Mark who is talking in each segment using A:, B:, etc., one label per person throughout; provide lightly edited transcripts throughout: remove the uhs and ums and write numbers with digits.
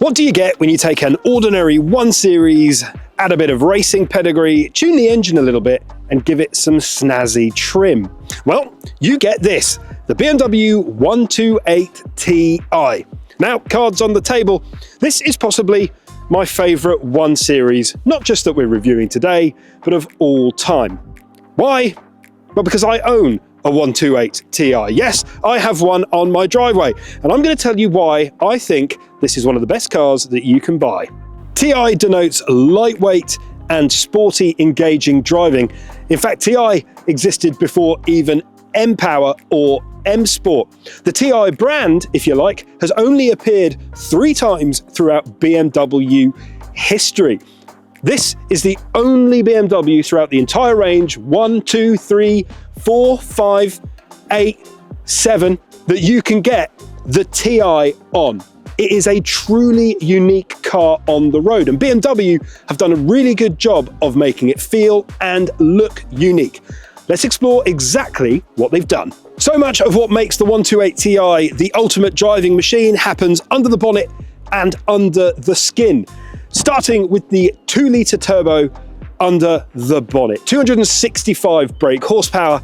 A: What do you get when you take an ordinary 1 Series, add a bit of racing pedigree, tune the engine a little bit, and give it some snazzy trim? Well, you get this, the BMW 128 Ti. Now, cards on the table, this is possibly my favourite 1 Series, not just that we're reviewing today, but of all time. Why? Well, because I own a 128 Ti. Yes, I have one on my driveway, and I'm going to tell you why I think this is one of the best cars that you can buy. Ti denotes lightweight and sporty, engaging driving. In fact, Ti existed before even M-Power or M-Sport. The Ti brand, if you like, has only appeared 3 times throughout BMW history. This is the only BMW throughout the entire range, 1, 2, 3, 4, 5, 8, 7, that you can get the Ti on. It is a truly unique car on the road, and BMW have done a really good job of making it feel and look unique. Let's explore exactly what they've done. So much of what makes the 128 Ti the ultimate driving machine happens under the bonnet and under the skin. Starting with the 2-litre turbo under the bonnet, 265 brake horsepower,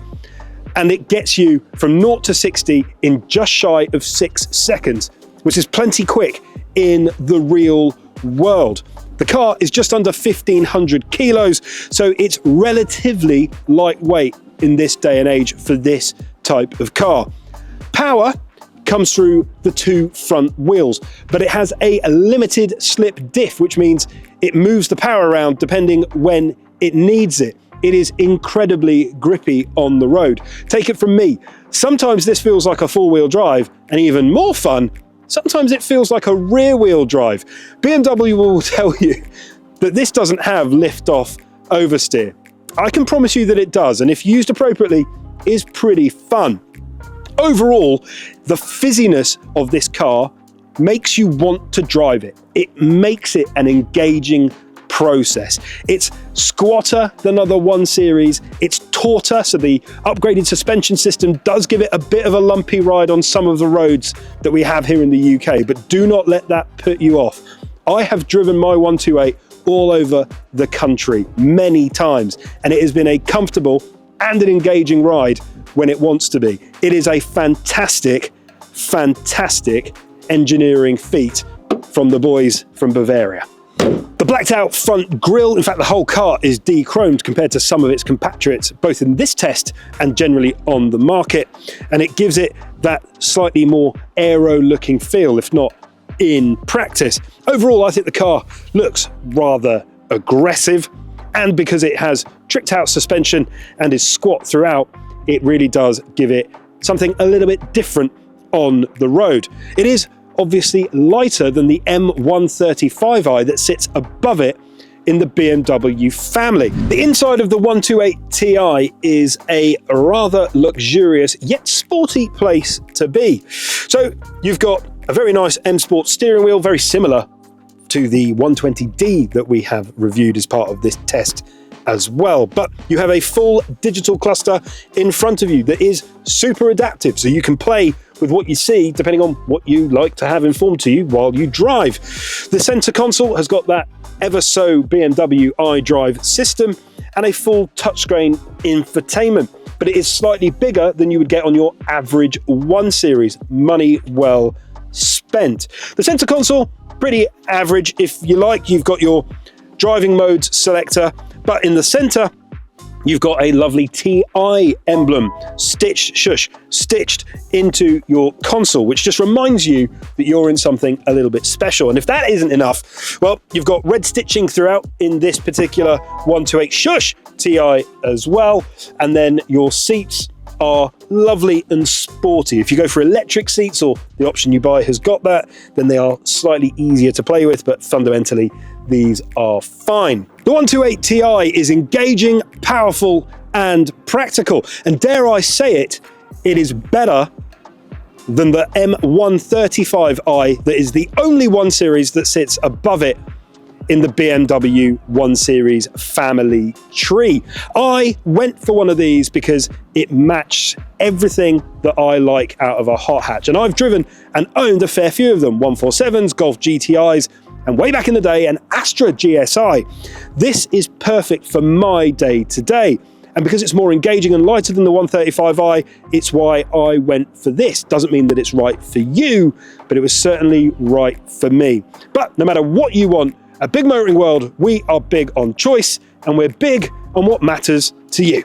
A: and it gets you from 0 to 60 in just shy of 6 seconds, which is plenty quick in the real world. The car is just under 1,500 kilos, so it's relatively lightweight in this day and age for this type of car. Power comes through the 2 front wheels, but it has a limited slip diff, which means it moves the power around depending when it needs it. It is incredibly grippy on the road. Take it from me, sometimes this feels like a 4-wheel drive, and even more fun, sometimes it feels like a rear-wheel drive. BMW will tell you that this doesn't have lift-off oversteer. I can promise you that it does, and if used appropriately, is pretty fun. Overall, the fizziness of this car makes you want to drive it. It makes it an engaging process. It's squatter than other 1 Series, it's tauter, so the upgraded suspension system does give it a bit of a lumpy ride on some of the roads that we have here in the UK, but do not let that put you off. I have driven my 128 all over the country many times, and it has been a comfortable and an engaging ride when it wants to be. It is a fantastic, fantastic engineering feat from the boys from Bavaria. The blacked out front grille, in fact the whole car is de-chromed compared to some of its compatriots, both in this test and generally on the market, and it gives it that slightly more aero looking feel, if not in practice. Overall, I think the car looks rather aggressive, and because it has tricked out suspension and is squat throughout, it really does give it something a little bit different on the road. It is obviously lighter than the M135i that sits above it in the BMW family. The inside of the 128 Ti is a rather luxurious yet sporty place to be. So you've got a very nice M Sport steering wheel, very similar to the 120D that we have reviewed as part of this test as well, but you have a full digital cluster in front of you that is super adaptive, so you can play with what you see depending on what you like to have informed to you while you drive. The center console has got that ever so BMW iDrive system and a full touchscreen infotainment, but it is slightly bigger than you would get on your average 1 Series. Money well spent. The center console, pretty average if you like. You've got your driving modes selector, but in the center you've got a lovely Ti emblem stitched into your console, which just reminds you that you're in something a little bit special. And if that isn't enough, well, you've got red stitching throughout in this particular 128 Ti as well, and then your seats are lovely and sporty. If you go for electric seats, or the option you buy has got that, then they are slightly easier to play with, but fundamentally these are fine. The 128 Ti is engaging, powerful and practical, and dare I say it, it is better than the M135i that is the only 1 Series that sits above it in the BMW 1 Series family tree. I went for one of these because it matched everything that I like out of a hot hatch. And I've driven and owned a fair few of them, 147s, Golf GTIs, and way back in the day, an Astra GSI. This is perfect for my day-to-day. And because it's more engaging and lighter than the 135i, it's why I went for this. Doesn't mean that it's right for you, but it was certainly right for me. But no matter what you want, at Big Motoring World, we are big on choice, and we're big on what matters to you.